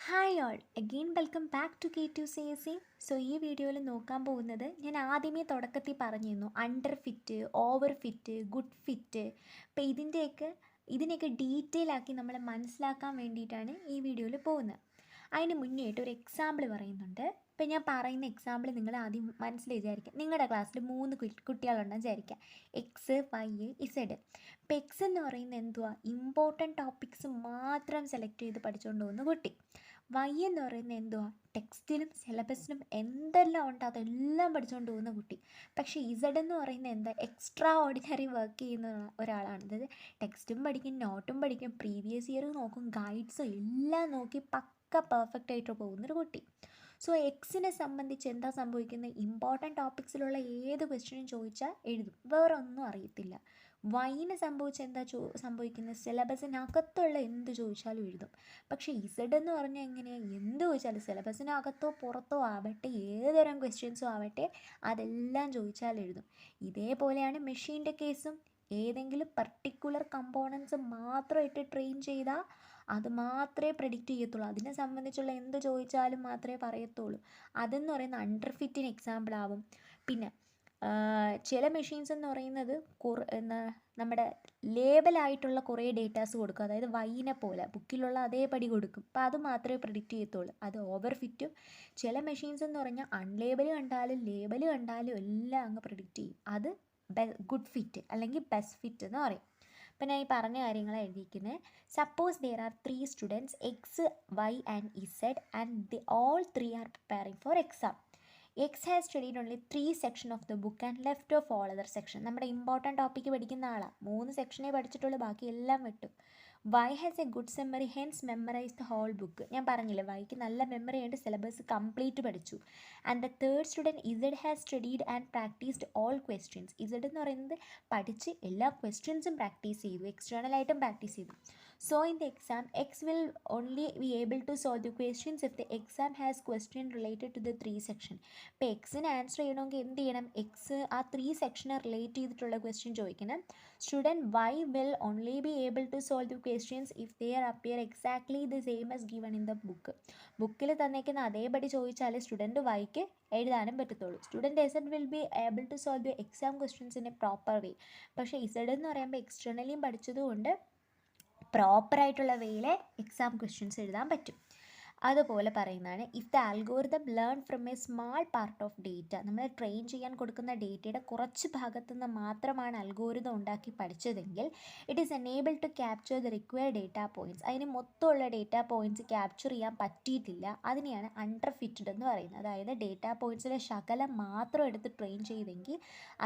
Hi all again welcome back to K2CSE. So ഈ വീഡിയോയിൽ നോക്കാൻ പോകുന്നത് ഞാൻ ആദ്യമേ തുടക്കത്തിൽ പറഞ്ഞിരുന്നു under fit, over fit, good fit. അപ്പോൾ ഇതിനെയൊക്കെ ഡീറ്റെയിൽ ആക്കി നമ്മൾ മനസ്സിലാക്കാൻ വേണ്ടിയിട്ടാണ് ഈ വീഡിയോയിൽ പോകുന്നത്. അതിന് മുന്നേ ആയിട്ട് ഒരു എക്സാമ്പിൾ പറയുന്നുണ്ട്. ഇപ്പം ഞാൻ പറയുന്ന എക്സാമ്പിൾ നിങ്ങൾ ആദ്യം മനസ്സിൽ വിചാരിക്കുക. നിങ്ങളുടെ ക്ലാസ്സിൽ 3 കുട്ടികളുണ്ടെന്ന് വിചാരിക്കുക. X, Y, Z. ഇപ്പം എക്സ് എന്ന് പറയുന്നത് എന്തുവാ? ഇമ്പോർട്ടൻറ്റ് ടോപ്പിക്സ് മാത്രം സെലക്ട് ചെയ്ത് പഠിച്ചുകൊണ്ട് പോകുന്ന കുട്ടി. വൈ എന്ന് പറയുന്നത് എന്തുവാ? ടെക്സ്റ്റിലും സിലബസിനും എന്തെല്ലാം ഉണ്ടോ അതെല്ലാം പഠിച്ചുകൊണ്ട് പോകുന്ന കുട്ടി. പക്ഷേ ഇസഡ് എന്ന് പറയുന്നത് എന്താ? എക്സ്ട്രാ ഓർഡിനറി വർക്ക് ചെയ്യുന്ന ഒരാളാണ്. അതായത് ടെക്സ്റ്റും പഠിക്കും, നോട്ടും പഠിക്കും, പ്രീവിയസ് ഇയർ നോക്കും, ഗൈഡ്സും എല്ലാം നോക്കി പെർഫെക്റ്റ് ആയിട്ട് പോകുന്നൊരു കുട്ടി. സോ എക്സിനെ സംബന്ധിച്ച് എന്താ സംഭവിക്കുന്നത്? ഇമ്പോർട്ടൻറ്റ് ടോപ്പിക്സിലുള്ള ഏത് ക്വസ്റ്റ്യനും ചോദിച്ചാൽ എഴുതും, വേറെ ഒന്നും അറിയത്തില്ല. വൈനെ സംഭവിച്ച് എന്താ സംഭവിക്കുന്നത്? സിലബസിനകത്തുള്ള എന്ത് ചോദിച്ചാലും എഴുതും. പക്ഷേ ഇസഡ് എന്ന് പറഞ്ഞാൽ എങ്ങനെയാണ്? എന്ത് ചോദിച്ചാലും സിലബസിനകത്തോ പുറത്തോ ആവട്ടെ, ഏതുതരം ക്വസ്റ്റ്യൻസും ആവട്ടെ, അതെല്ലാം ചോദിച്ചാൽ എഴുതും. ഇതേപോലെയാണ് മെഷീൻ്റെ കേസും. ഏതെങ്കിലും പർട്ടിക്കുലർ കമ്പോണൻസ് മാത്രം ഇട്ട് ട്രെയിൻ ചെയ്താൽ അത് മാത്രമേ പ്രെഡിക്റ്റ് ചെയ്യത്തുള്ളൂ. അതിനെ സംബന്ധിച്ചുള്ള എന്ത് ചോദിച്ചാലും മാത്രമേ പറയത്തുള്ളൂ. അതെന്ന് പറയുന്ന അണ്ടർ ഫിറ്റിന് എക്സാമ്പിൾ ആവും. പിന്നെ ചില മെഷീൻസ് എന്ന് പറയുന്നത് നമ്മുടെ ലേബലായിട്ടുള്ള കുറേ ഡേറ്റാസ് കൊടുക്കും. അതായത് വൈനെ പോലെ ബുക്കിലുള്ള അതേപടി കൊടുക്കും. അപ്പോൾ അത് മാത്രമേ പ്രെഡിക്റ്റ് ചെയ്യത്തുള്ളൂ. അത് ഓവർ ഫിറ്റും. ചില മെഷീൻസ് എന്ന് പറഞ്ഞാൽ അൺലേബൽ കണ്ടാലും ലേബൽ കണ്ടാലും എല്ലാം അങ്ങ് പ്രെഡിക്റ്റ് ചെയ്യും. അത് ഗുഡ് ഫിറ്റ് അല്ലെങ്കിൽ ബെസ്റ്റ് ഫിറ്റ് എന്ന് പറയും. ഇപ്പം ഞാൻ ഈ പറഞ്ഞ കാര്യങ്ങളാണ് എഴുതിയിരിക്കുന്നത്. Suppose there are 3 students X, Y and Z and all 3 are preparing for exam. X has studied only 3 section of the book and left off all other section. നമ്മുടെ ഇമ്പോർട്ടൻറ്റ് ടോപ്പിക്ക് പഠിക്കുന്ന ആളാണ്. 3 സെക്ഷനേ പഠിച്ചിട്ടുള്ളൂ, ബാക്കി എല്ലാം വിട്ടു. Y has a good memory hence memorise the whole book. ഞാൻ പറഞ്ഞില്ലേ, വൈക്ക് നല്ല മെമ്മറി ഉണ്ട്, സിലബസ് കംപ്ലീറ്റ് പഠിച്ചു. And the third student Z has studied and practised all questions. Z എന്ന് പറയുന്നത് പഠിച്ച് എല്ലാ ക്വസ്റ്റ്യൻസും പ്രാക്ടീസ് ചെയ്തു, എക്സ്റ്റേണലായിട്ടും പ്രാക്ടീസ് ചെയ്തു. So in the exam, X will only be able to solve the questions if the exam has question related to the 3 section. ഇപ്പോൾ എക്സിന് answer ചെയ്യണമെങ്കിൽ എന്ത് ചെയ്യണം? എക്സ് ആ 3 സെക്ഷനെ റിലേറ്റ് ചെയ്തിട്ടുള്ള ക്വസ്റ്റ്യൻ ചോദിക്കണം. Student Y will only be able to solve the questions if they are appear exactly the same as given in the book. ബുക്കിൽ തന്നേക്കുന്ന അതേപടി ചോദിച്ചാൽ സ്റ്റുഡൻറ്റ് വൈക്ക് എഴുതാനും പറ്റത്തുള്ളൂ. Student Z will be able to solve the exam questions in a proper way. പക്ഷേ Z എന്ന് പറയുമ്പോൾ എക്സ്റ്റേണലിയും പഠിച്ചതുകൊണ്ട് പ്രോപ്പറായിട്ടുള്ള വേയിൽ എക്സാം ക്വസ്റ്റ്യൻസ് എഴുതാൻ പറ്റും. അതുപോലെ പറയുന്നതാണ് if the algorithm learn from a small part of data. നമ്മൾ ട്രെയിൻ ചെയ്യാൻ കൊടുക്കുന്ന ഡേറ്റയുടെ കുറച്ച് ഭാഗത്തു നിന്ന് മാത്രമാണ് അൽഗോരിതം ഉണ്ടാക്കി പഠിച്ചതെങ്കിൽ it is enable to capture the required data points. അതിന് മൊത്തമുള്ള ഡേറ്റ പോയിൻറ്റ്സ് ക്യാപ്ചർ ചെയ്യാൻ പറ്റിയിട്ടില്ല. അതിനെയാണ് അണ്ടർ ഫിറ്റഡ് എന്ന് പറയുന്നത്. അതായത് ഡേറ്റ പോയിൻറ്റ്സിലെ ശകലം മാത്രം എടുത്ത് ട്രെയിൻ ചെയ്തെങ്കിൽ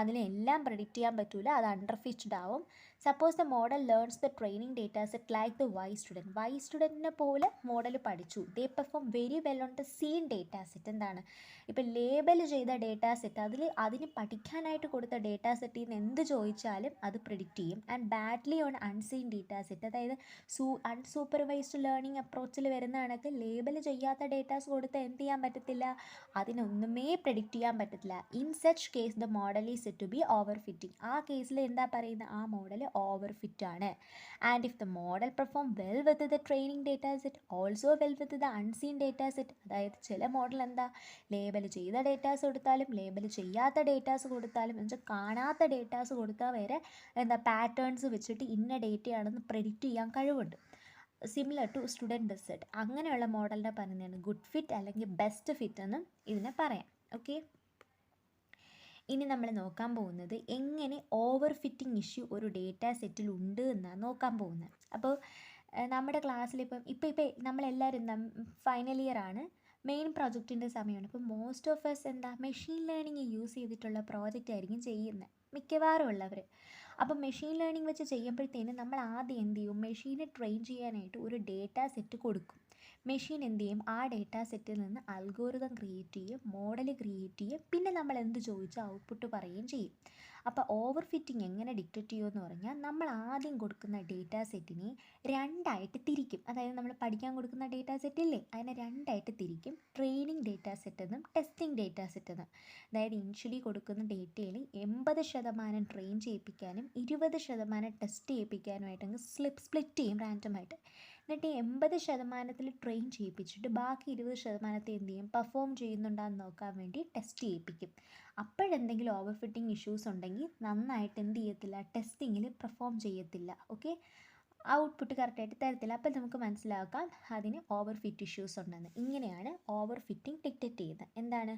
അതിനെല്ലാം പ്രെഡിക്റ്റ് ചെയ്യാൻ പറ്റില്ല, അത് അണ്ടർ ഫിറ്റഡ് ആവും. Suppose the model learns the training data set like the Y student. Y സ്റ്റുഡൻറ്റിനെ പോലെ മോഡൽ പഠിച്ചു. They perform very well on the seen data set. എന്താണ്? ഇപ്പം ലേബൽ ചെയ്ത ഡേറ്റ സെറ്റ്, അതിന് പഠിക്കാനായിട്ട് കൊടുത്ത ഡേറ്റ സെറ്റിൽ നിന്ന് എന്ത് ചോദിച്ചാലും അത് പ്രെഡിക്റ്റ് ചെയ്യും. And badly on unseen data set, അതായത് അൺസൂപ്പർവൈസ്ഡ് ലേണിംഗ് അപ്രോച്ചിൽ വരുന്ന കണക്ക് ലേബൽ ചെയ്യാത്ത ഡേറ്റാസ് കൊടുത്താൽ എന്ത് ചെയ്യാൻ പറ്റത്തില്ല? അതിനൊന്നുമേ പ്രെഡിക്റ്റ് ചെയ്യാൻ പറ്റത്തില്ല. In such case the model is set to be over fitting. ആ കേസിൽ എന്താ പറയുന്നത്? ആ മോഡൽ ഓവർ ഫിറ്റ് ആണ്. And if the model perform well with the training data set also well with the unseen data set. അതായത് ചില model എന്താ, label ചെയ്ത ഡേറ്റാസ് കൊടുത്താലും ലേബൽ ചെയ്യാത്ത ഡേറ്റാസ് കൊടുത്താലും എന്നുവെച്ചാൽ കാണാത്ത ഡേറ്റാസ് കൊടുത്താൽ വരെ എന്താ പാറ്റേൺസ് വെച്ചിട്ട് ഇന്ന ഡേറ്റയാണെന്ന് പ്രെഡിക്റ്റ് ചെയ്യാൻ കഴിവുണ്ട്. Similar to student result. അങ്ങനെയുള്ള മോഡലിനെ പറയുന്നതാണ് ഗുഡ് ഫിറ്റ് അല്ലെങ്കിൽ ബെസ്റ്റ് ഫിറ്റ് എന്നും ഇതിനെ പറയാം. ഓക്കെ, ഇനി നമ്മൾ നോക്കാൻ പോകുന്നത് എങ്ങനെ ഓവർ ഫിറ്റിംഗ് ഇഷ്യൂ ഒരു ഡേറ്റ സെറ്റിൽ ഉണ്ട് എന്നാണ് നോക്കാൻ പോകുന്നത്. അപ്പോൾ നമ്മുടെ ക്ലാസ്സിൽ ഇപ്പം നമ്മളെല്ലാവരും ഫൈനൽ ഇയർ ആണ്, മെയിൻ പ്രോജക്റ്റിൻ്റെ സമയമാണ്. ഇപ്പോൾ മോസ്റ്റ് ഓഫ് എസ് എന്താ മെഷീൻ ലേണിംഗ് യൂസ് ചെയ്തിട്ടുള്ള പ്രോജക്റ്റ് ആയിരിക്കും ചെയ്യുന്നത്, മിക്കവാറും ഉള്ളവർ. അപ്പോൾ മെഷീൻ ലേണിംഗ് വെച്ച് ചെയ്യുമ്പോഴത്തേനും നമ്മൾ ആദ്യം എന്ത് ചെയ്യും? മെഷീനെ ട്രെയിൻ ചെയ്യാനായിട്ട് ഒരു ഡേറ്റ സെറ്റ് കൊടുക്കും. മെഷീൻ എന്ത് ചെയ്യും? ആ ഡേറ്റ സെറ്റിൽ നിന്ന് അൽഗോരിതം ക്രിയേറ്റ് ചെയ്യും, മോഡൽ ക്രിയേറ്റ് ചെയ്യും, പിന്നെ നമ്മൾ എന്ത് ചോദിച്ചാൽ ഔട്ട്പുട്ട് പറയുകയും ചെയ്യും. അപ്പോൾ ഓവർ ഫിറ്റിംഗ് എങ്ങനെ ഡിറ്റക്റ്റ് ചെയ്യുമെന്ന് പറഞ്ഞാൽ നമ്മൾ ആദ്യം കൊടുക്കുന്ന ഡേറ്റാ സെറ്റിനെ രണ്ടായിട്ട് തിരിക്കും. അതായത് നമ്മൾ പഠിക്കാൻ കൊടുക്കുന്ന ഡേറ്റാ സെറ്റ് ഇല്ലേ, അതിനെ രണ്ടായിട്ട് തിരിക്കും. ട്രെയിനിങ് ഡേറ്റാ സെറ്റ് എന്നും ടെസ്റ്റിംഗ് ഡേറ്റാ സെറ്റ് എന്നും. അതായത് ഇനിഷ്യലി കൊടുക്കുന്ന ഡേറ്റയിൽ 80% ട്രെയിൻ ചെയ്യിപ്പിക്കാനും 20% ടെസ്റ്റ് ചെയ്യിപ്പിക്കാനുമായിട്ടങ്ങ് സ്പ്ലിറ്റ് ചെയ്യും റാൻഡമായിട്ട്. എന്നിട്ട് ഈ 80% ട്രെയിൻ ചെയ്യിപ്പിച്ചിട്ട് ബാക്കി 20% എന്ത് ചെയ്യും, പെർഫോം ചെയ്യുന്നുണ്ടോയെന്ന് നോക്കാൻ വേണ്ടി ടെസ്റ്റ് ചെയ്യിപ്പിക്കും. അപ്പോഴെന്തെങ്കിലും ഓവർ ഫിറ്റിംഗ് ഇഷ്യൂസ് ഉണ്ടെങ്കിൽ നന്നായിട്ട് എന്ത് ചെയ്യത്തില്ല, ടെസ്റ്റിങ്ങിൽ പെർഫോം ചെയ്യത്തില്ല. ഓക്കെ, ഔട്ട്പുട്ട് കറക്റ്റായിട്ട് തരത്തില്ല. അപ്പം നമുക്ക് മനസ്സിലാക്കാം അതിന് ഓവർ ഫിറ്റ് ഇഷ്യൂസ് ഉണ്ടെന്ന്. ഇങ്ങനെയാണ് ഓവർ ഫിറ്റിംഗ് ഡിറ്റക്റ്റ് ചെയ്യുന്നത്. എന്താണ്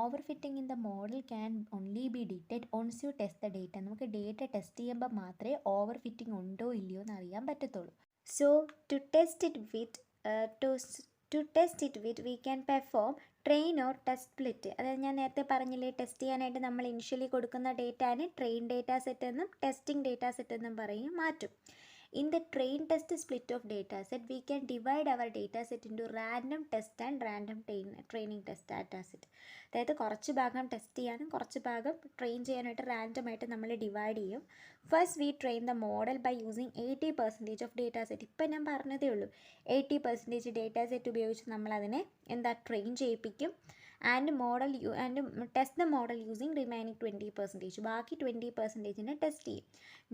over fitting in the model can only be detect once you test the data. നമുക്ക് ഡേറ്റ ടെസ്റ്റ് ചെയ്യുമ്പോൾ മാത്രമേ ഓവർ ഫിറ്റിംഗ് ഉണ്ടോ ഇല്ലയോ എന്ന് അറിയാൻ പറ്റത്തുള്ളൂ. So to test it with we can perform train or test split. അതായത് ഞാൻ നേരത്തെ പറഞ്ഞില്ലേ, ടെസ്റ്റ് ചെയ്യാനായിട്ട് നമ്മൾ ഇനിഷ്യലി കൊടുക്കുന്ന ഡേറ്റാനെ ട്രെയിൻ ഡേറ്റാ സെറ്റ് എന്നും ടെസ്റ്റിംഗ് ഡേറ്റാ സെറ്റ് എന്നും പറയും, മാറ്റും. In the train test split of data set, we can divide our data set into random test and random training test data set. അതായത് കുറച്ച് ഭാഗം ടെസ്റ്റ് ചെയ്യാനും കുറച്ച് ഭാഗം ട്രെയിൻ ചെയ്യാനായിട്ട് റാൻഡമായിട്ട് നമ്മൾ ഡിവൈഡ് ചെയ്യും. First we train the model by using 80% of data set. ഇപ്പം ഞാൻ പറഞ്ഞതേ ഉള്ളൂ, 80% ഡേറ്റാ സെറ്റ് ഉപയോഗിച്ച് നമ്മളതിനെ ട്രെയിൻ ചെയ്യിപ്പിക്കും. And test the model using remaining 20%. ബാക്കി 20%നെ ടെസ്റ്റ് ചെയ്യും.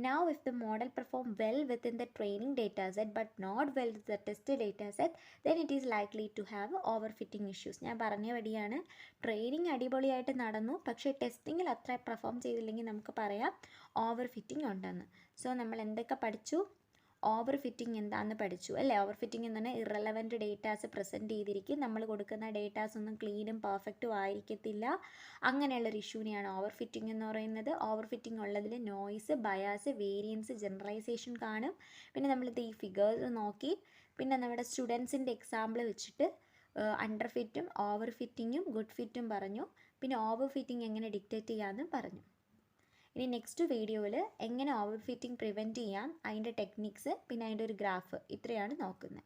Now if the model perform well within the training data set but not well with the tested data set, then it is likely to have overfitting issues. ഞാൻ പറഞ്ഞ പടിയാണ്, training അടിപൊളിയായിട്ട് നടന്നു, പക്ഷേ ടെസ്റ്റിങ്ങിൽ അത്ര perform ചെയ്തില്ലെങ്കിൽ നമുക്ക് പറയാം ഓവർ ഫിറ്റിംഗ് ഉണ്ടെന്ന്. സോ നമ്മൾ എന്തൊക്കെ പഠിച്ചു? ഓവർ ഫിറ്റിംഗ് എന്താണെന്ന് പഠിച്ചു അല്ലേ. ഓവർ ഫിറ്റിംഗ് എന്ന് പറഞ്ഞാൽ ഇറലവൻറ്റ് ഡേറ്റാസ് പ്രസൻറ്റ് ചെയ്തിരിക്കും, നമ്മൾ കൊടുക്കുന്ന ഡേറ്റാസ് ഒന്നും ക്ലീനും പെർഫെക്റ്റും ആയിരിക്കത്തില്ല. അങ്ങനെയുള്ളൊരു ഇഷ്യൂവിനെയാണ് ഓവർ ഫിറ്റിംഗ് എന്ന് പറയുന്നത്. ഓവർ ഫിറ്റിംഗ് ഉള്ളതിൽ നോയ്സ്, ബയാസ്, വേരിയൻസ്, ജനറലൈസേഷൻ കാണും. പിന്നെ നമ്മളിത് ഈ ഫിഗേഴ്സ് നോക്കി, പിന്നെ നമ്മുടെ സ്റ്റുഡൻസിൻ്റെ എക്സാമ്പിൾ വെച്ചിട്ട് അണ്ടർ ഫിറ്റും ഓവർ ഫിറ്റിങ്ങും ഗുഡ് ഫിറ്റും പറഞ്ഞു. പിന്നെ ഓവർ ഫിറ്റിംഗ് എങ്ങനെ ഡിറ്റക്റ്റ് ചെയ്യാമെന്നും പറഞ്ഞു. ഇനി നെക്സ്റ്റ് വീഡിയോയിൽ എങ്ങനെ ഓവർ ഫിറ്റിംഗ് പ്രിവെൻറ്റ് ചെയ്യാം, അതിൻ്റെ ടെക്നിക്സ്, പിന്നെ അതിൻ്റെ ഒരു ഗ്രാഫ്, ഇത്രയാണ് നോക്കുന്നത്.